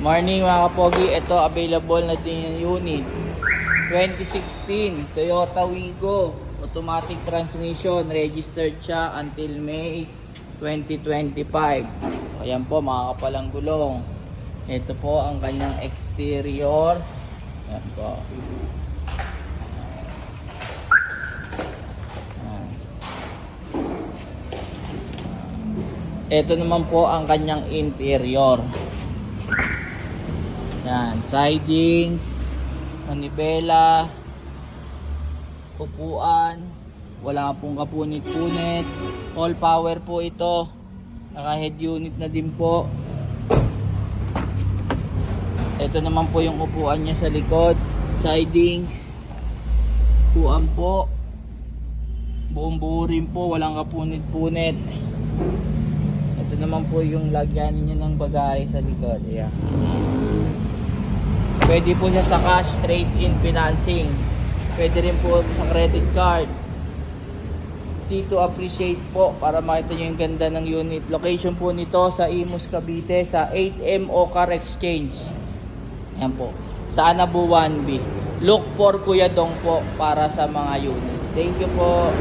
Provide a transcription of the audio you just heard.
Morning mga kapogi, ito available na din yung unit 2016 Toyota Wigo automatic transmission, registered siya until May 2025. Ayan po mga kapalang gulong. Ito po ang kanyang exterior. Ayan po. Ito naman po ang kanyang interior. Yan, sidings, manibela, upuan, wala pong kapunit-punit. All power po ito. Naka head unit na din po. Ito naman po yung upuan niya sa likod. Sidings, upuan po. Buong buo rin po, walang kapunit-punit. Ito naman po yung lagyan niya ng bagahe sa likod. Ayan. Pwede po siya sa cash, straight-in financing. Pwede rin po sa credit card. See to appreciate po para makita nyo yung ganda ng unit. Location po nito sa Imus, Cavite sa 8MO Car Exchange. Ayan po. Sa Anabu 1B. Look for Kuya Dong po para sa mga unit. Thank you po.